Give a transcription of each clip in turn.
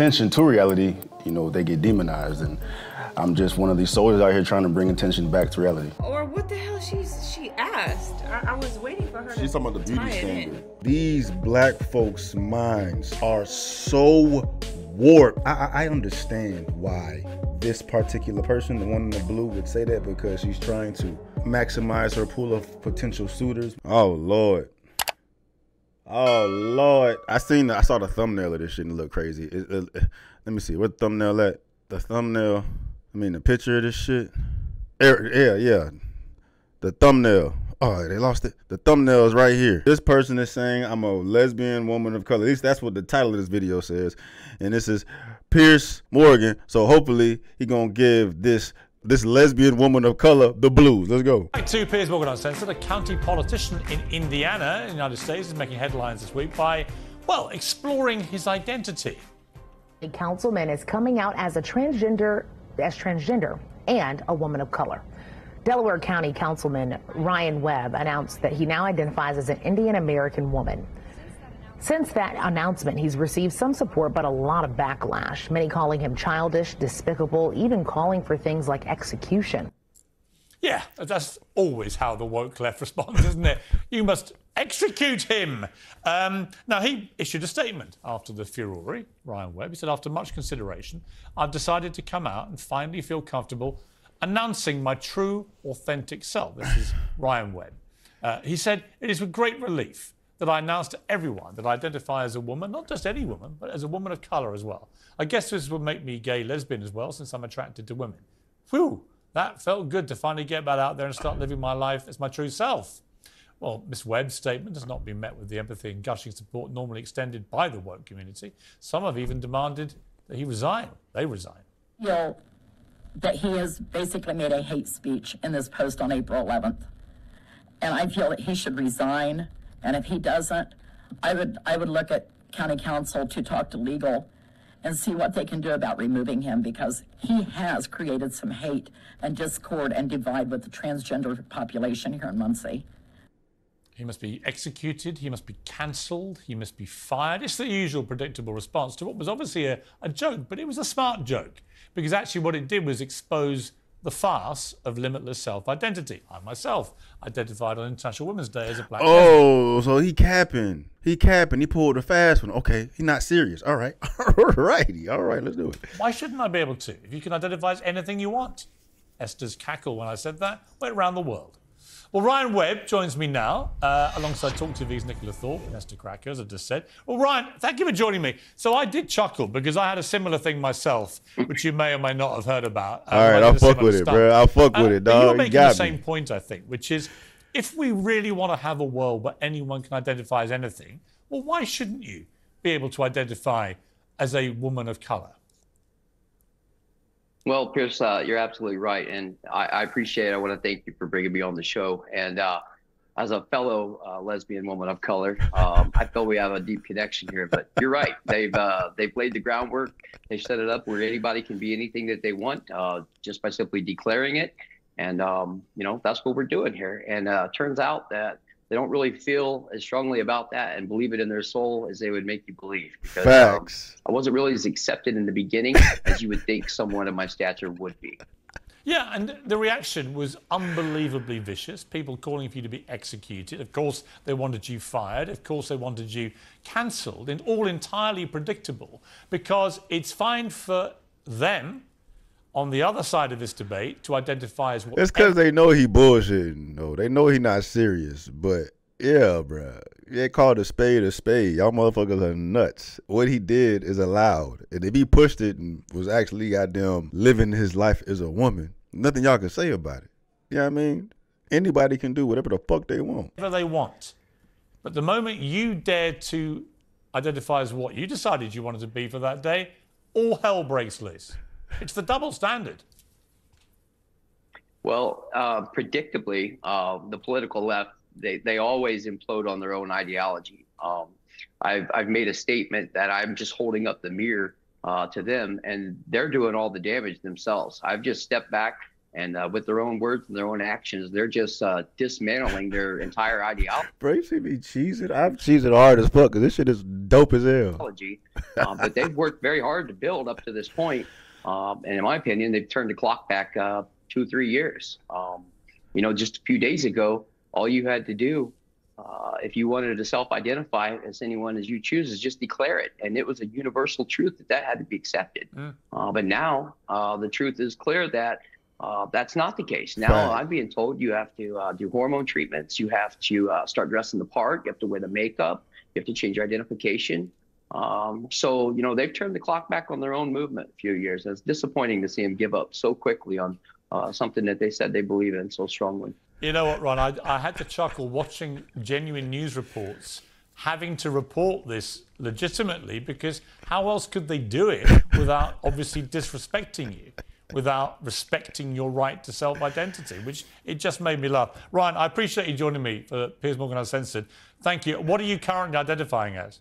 attention to reality, you know, they get demonized. And I'm just one of these soldiers out here trying to bring attention back to reality. Or what the hell she asked? I was waiting for her. She's talking about the beauty standard. These black folks' minds are so warped. I understand why this particular person, the one in the blue, would say that, because she's trying to maximize her pool of potential suitors. Oh Lord. Oh Lord. I saw the thumbnail of this shit and it looked crazy. Let me see, what thumbnail at? The thumbnail, the picture of this shit. Yeah. The thumbnail. Oh, they lost it. The thumbnail is right here. This person is saying, I'm a lesbian woman of color. At least that's what the title of this video says. And this is Piers Morgan. So hopefully he gonna give this lesbian woman of color the blues. Let's go. Back to Piers Morgan Uncensored. A county politician in Indiana, in the United States, is making headlines this week by, well, exploring his identity. A councilman is coming out as transgender and a woman of color. Delaware County Councilman Ryan Webb announced that he now identifies as an Indian American woman. Since that announcement, he's received some support, but a lot of backlash. Many calling him childish, despicable, even calling for things like execution. Yeah, that's always how the woke left responds, isn't it? You must execute him. Now, he issued a statement after the furore, Ryan Webb. He said, after much consideration, I've decided to come out and finally feel comfortable announcing my true, authentic self. This is Ryan Webb. He said, it is with great relief that I announce to everyone that I identify as a woman, not just any woman, but as a woman of colour as well. I guess this would make me gay lesbian as well, since I'm attracted to women. Whew, that felt good to finally get back out there and start living my life as my true self. Well, Ms. Webb's statement has not been met with the empathy and gushing support normally extended by the woke community. Some have even demanded that he resign. They resign. That he has basically made a hate speech in this post on April 11th. And I feel that he should resign. And if he doesn't, I would look at county council to talk to legal and see what they can do about removing him, because he has created some hate and discord and divide with the transgender population here in Muncie. He must be executed, he must be cancelled, he must be fired. It's the usual predictable response to what was obviously a joke, but it was a smart joke, because actually what it did was expose the farce of limitless self-identity. I myself identified on International Women's Day as a black lesbian. So he capping. He pulled a fast one. Okay, he's not serious. All right. All right, let's do it. Why shouldn't I be able to? If you can identify as anything you want. Esther's cackle when I said that went around the world. Well, Ryan Webb joins me now, alongside Talk TV's Nicola Thorpe and Esther Cracker, as I just said. Well, Ryan, thank you for joining me. So I did chuckle because I had a similar thing myself, which you may or may not have heard about. All right, I'll fuck with it, bro. I'll fuck with it, dog. You're making the same point, I think, which is, if we really want to have a world where anyone can identify as anything, well, why shouldn't you be able to identify as a woman of colour? Well, Piers, you're absolutely right, and I appreciate it. I want to thank you for bringing me on the show. And as a fellow lesbian woman of color, I feel we have a deep connection here. But you're right; they've laid the groundwork. They set it up where anybody can be anything that they want, just by simply declaring it. And that's what we're doing here. And turns out that they don't really feel as strongly about that and believe it in their soul as they would make you believe. Because, facts. I wasn't really as accepted in the beginning as you would think someone of my stature would be. Yeah, and the reaction was unbelievably vicious. People calling for you to be executed. Of course, they wanted you fired. Of course, they wanted you cancelled. And all entirely predictable, because it's fine for them on the other side of this debate to identify as what. It's because they know he bullshitting. No, they know he not serious. But yeah, bro, they called a spade a spade. Y'all motherfuckers are nuts. What he did is allowed, and if he pushed it and was actually goddamn living his life as a woman, nothing y'all can say about it. You know what I mean? Anybody can do whatever the fuck they want. Whatever they want. But the moment you dared to identify as what you decided you wanted to be for that day, all hell breaks loose. It's the double standard. Well, predictably, the political left, they always implode on their own ideology. I've made a statement that I'm just holding up the mirror to them, and they're doing all the damage themselves. I've just stepped back And with their own words and their own actions, they're just dismantling their entire ideology. Bro, you see me cheesing? I'm cheesing hard as fuck because this shit is dope as hell. But they've worked very hard to build up to this point. And in my opinion, they've turned the clock back 2-3 years. You know, just a few days ago, all you had to do, if you wanted to self-identify as anyone as you choose, is just declare it. And it was a universal truth that had to be accepted. But now the truth is clear that that's not the case. Now I'm being told you have to do hormone treatments. You have to start dressing the part. You have to wear the makeup. You have to change your identification. So, you know, they've turned the clock back on their own movement a few years. And it's disappointing to see them give up so quickly on something that they said they believe in so strongly. You know what, Ron? I had to chuckle watching genuine news reports having to report this legitimately, because how else could they do it without obviously disrespecting you, without respecting your right to self-identity, which it just made me laugh. Ryan, I appreciate you joining me for Piers Morgan Uncensored. Thank you. What are you currently identifying as?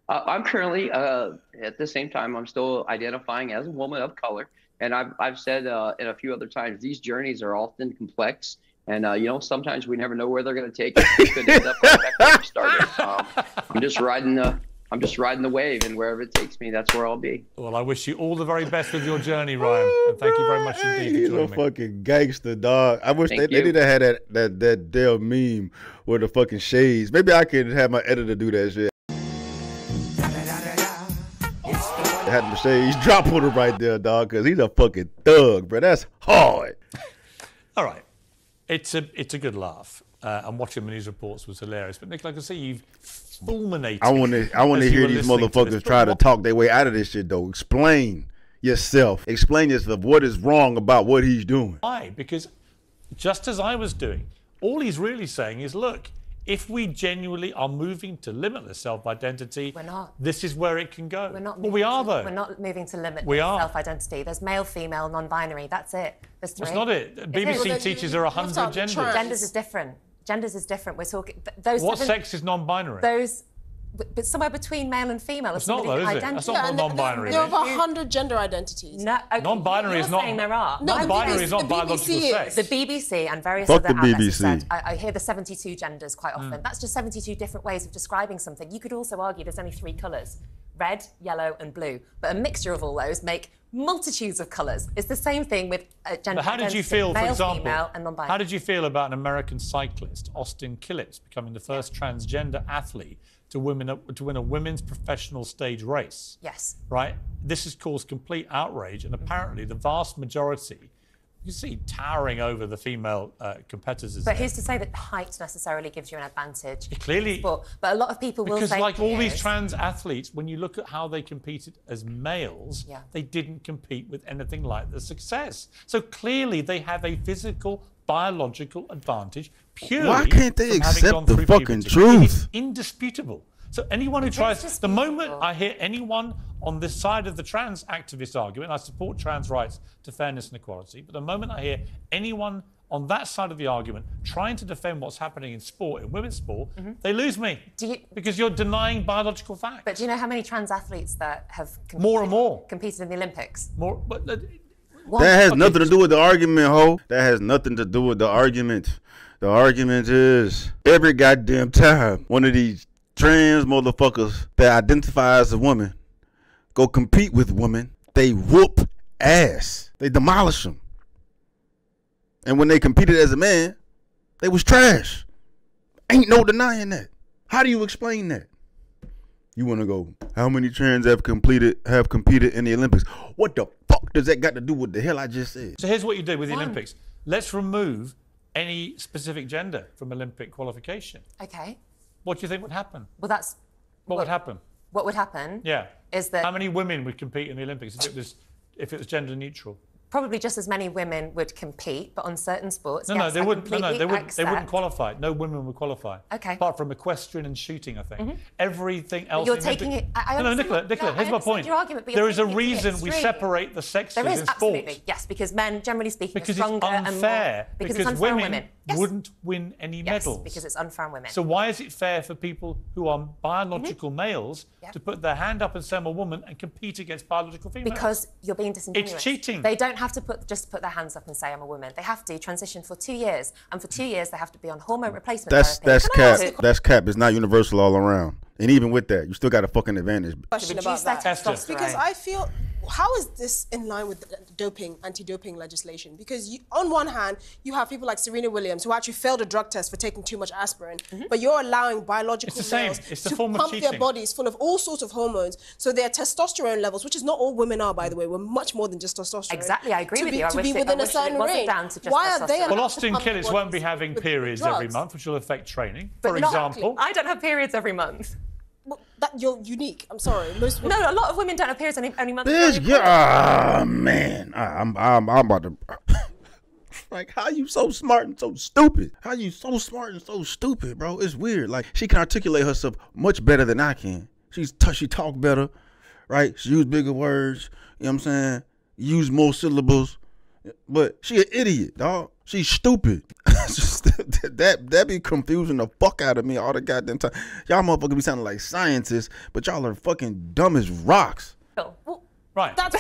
I'm currently, at the same time, I'm still identifying as a woman of color. And I've said in a few other times, these journeys are often complex. And, you know, sometimes we never know where they're going to take us. We could end up right back where we started. I'm just riding the wave, and wherever it takes me, that's where I'll be. Well, I wish you all the very best with your journey, Ryan. And thank you very much indeed for joining me. He's a fucking gangster, dog. I wish they need to have that damn meme with the fucking shades. Maybe I could have my editor do that shit. Had the shades drop on him right there, dog, because he's a fucking thug, bro. That's hard. All right. It's a good laugh. And watching the news reports was hilarious. But, Nick, like I say, you've fulminated. I want to hear these motherfuckers try to talk their way out of this shit, though. Explain yourself. Explain yourself. What is wrong about what he's doing? Why? Because just as I was doing, all he's really saying is, look, if we genuinely are moving to limitless self-identity, we're not. This is where it can go. We're not. Well, we are, though. We're not moving to limitless self-identity. There's male, female, non-binary. That's it. There's 3. That's not it. BBC teaches there are 100 genders. Genders is different. Genders is different. We're talking those. What sex is non-binary? Those, but somewhere between male and female. It's not, though, is it? That's not non-binary. There are over 100 gender identities. No, okay, non-binary is not. There are. Non-binary is not biological sex. The BBC and various Fuck other outlets BBC. have said. I hear the 72 genders quite often. That's just 72 different ways of describing something. You could also argue there's only 3 colours: red, yellow, and blue. But a mixture of all those make multitudes of colours. It's the same thing with gender. But how did you feel, male, for example, female, and non-binary. How did you feel about an American cyclist, Austin Killett, becoming the first transgender athlete to win a women's professional stage race? Yes. Right? This has caused complete outrage, and apparently the vast majority, you see, towering over the female competitors. But who's to say that height necessarily gives you an advantage? Clearly. But a lot of people will say... Because like all these trans athletes, when you look at how they competed as males, they didn't compete with anything like the success. So clearly they have a physical, biological advantage purely Why can't they from accept the fucking puberty. truth? It's indisputable. So anyone who tries... The moment I hear anyone on this side of the trans activist argument, I support trans rights to fairness and equality, but the moment I hear anyone on that side of the argument trying to defend what's happening in sport, in women's sport, they lose me. Because you're denying biological facts. But do you know how many trans athletes that have competed, more and more competed in the Olympics? More, but that has nothing to do with the argument, ho. That has nothing to do with the argument. The argument is every goddamn time one of these trans motherfuckers that identify as a woman go compete with women, they whoop ass. They demolish them. And when they competed as a man, they was trash. Ain't no denying that. How do you explain that? You want to go, how many trans have competed in the Olympics? What the fuck does that got to do with the hell I just said? So here's what you do with the Olympics. Let's remove any specific gender from Olympic qualification. Okay. What do you think would happen? Well, that's... What would happen? What would happen? Yeah. Is that... How many women would compete in the Olympics if it was gender neutral? Probably just as many women would compete, but on certain sports, they wouldn't. They wouldn't qualify. No women would qualify. Okay. Apart from equestrian and shooting, I think. Everything else. But you're taking it. Nicola, here's my point. Your argument, but there is a reason we separate the sexes in sport. There is, absolutely. Yes, because men, generally speaking, are stronger and more. Because it's unfair on women. wouldn't win any medals. Because it's unfair on women. So why is it fair for people who are biological males to put their hand up and say I'm a woman and compete against biological females? Because you're being disingenuous. It's cheating. They don't have to just put their hands up and say I'm a woman. They have to transition for 2 years, and for 2 years they have to be on hormone replacement therapy. That's cap. That's cap. It's not universal all around. And even with that, you still got a fucking advantage. Question about that. Testosterone. Because I feel, how is this in line with doping, anti-doping legislation? Because on one hand, you have people like Serena Williams who actually failed a drug test for taking too much aspirin, but you're allowing biological males to pump their bodies full of all sorts of hormones, so their testosterone levels, which is not all women are, by the way, we're much more than just testosterone. Exactly, I agree with you. To be within a certain range. Why are they? Well, Austin Killets won't be having periods every month, which will affect training, for example. I don't have periods every month. Well, you're unique. I'm sorry. Most women... No, a lot of women don't have periods any month. Man, I'm about to. Like, how you so smart and so stupid? How you so smart and so stupid, bro? It's weird. Like, she can articulate herself much better than I can. She talk better, right? She use bigger words. You know what I'm saying? Use more syllables. But she an idiot, dog. She's stupid. that be confusing the fuck out of me all the goddamn time. Y'all motherfuckers be sounding like scientists, but y'all are fucking dumb as rocks. Right. That's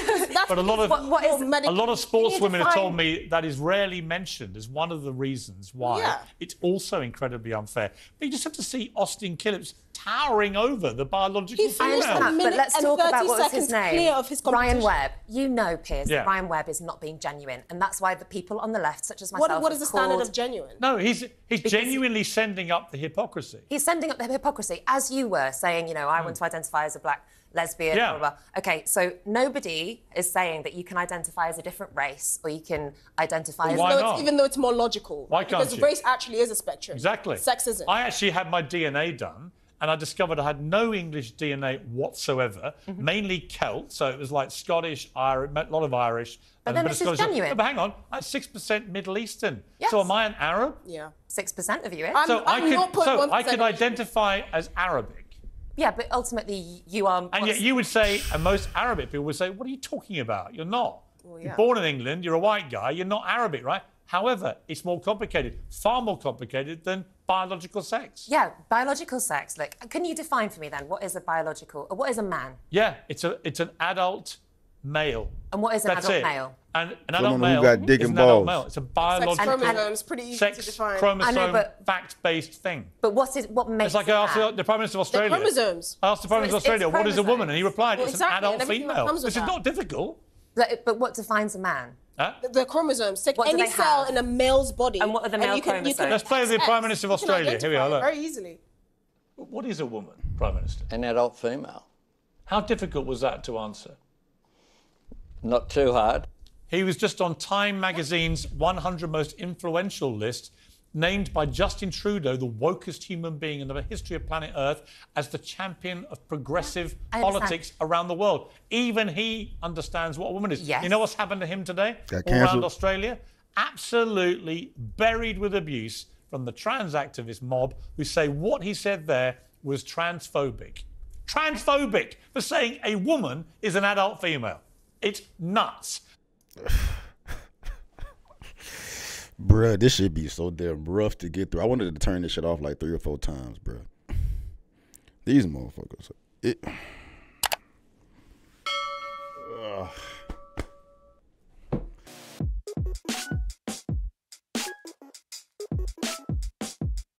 but a lot of a lot of sportswomen have told me that is rarely mentioned as one of the reasons why it's also incredibly unfair. But you just have to see Austin Killets towering over the biological female. But let's talk about what was his name. Of his Ryan Webb. You know, Piers, that Ryan Webb is not being genuine, and that's why the people on the left, such as myself, what is the standard of genuine? No, he's genuinely sending up the hypocrisy. He's sending up the hypocrisy, as you were saying. You know, I want to identify as a black lesbian. Blah, blah, blah. Okay, so nobody is saying that you can identify as a different race or you can identify as... Even though it's more logical. Why can't Because race actually is a spectrum. Exactly. Sex isn't. I actually had my DNA done, and I discovered I had no English DNA whatsoever, mainly Celt, so it was like Scottish, Irish, a lot of Irish. But then this is genuine. No, but hang on, I'm 6% Middle Eastern. Yes. So am I an Arab? Yeah. 6% of you is. I could identify as Arabic. Yeah, but ultimately you are... And yet you would say, and most Arabic people would say, what are you talking about? You're not. Well, You're born in England, you're a white guy, you're not Arabic, right? However, it's more complicated, far more complicated than biological sex. Yeah, biological sex. Look, can you define for me then, what is a man? Yeah, it's an adult male. And what is an adult male? And an adult male got dick is and an adult balls. male. It's a biological chromosomes, pretty easy to define. Chromosome fact-based thing. But what makes it's like I asked the Prime Minister of Australia. The chromosomes. I asked the Prime Minister of Australia, what is a woman? And he replied, it's an adult female. This is not difficult. But what defines a man? The chromosomes. Take any cell in a male's body. And what are the male chromosomes? Let's play with the Prime Minister of Australia. Here we are, look. Very easily. What is a woman, Prime Minister? An adult female. How difficult was that to answer? Not too hard. He was just on Time magazine's 100 most influential list, named by Justin Trudeau, the wokest human being in the history of planet Earth, as the champion of progressive politics around the world. Even he understands what a woman is. Yes. You know what's happened to him today? Got all around Australia? Absolutely buried with abuse from the trans activist mob who say what he said there was transphobic. Transphobic for saying a woman is an adult female. It's nuts. Bruh, this should be so damn rough to get through. I wanted to turn this shit off like 3 or 4 times, bruh. These motherfuckers.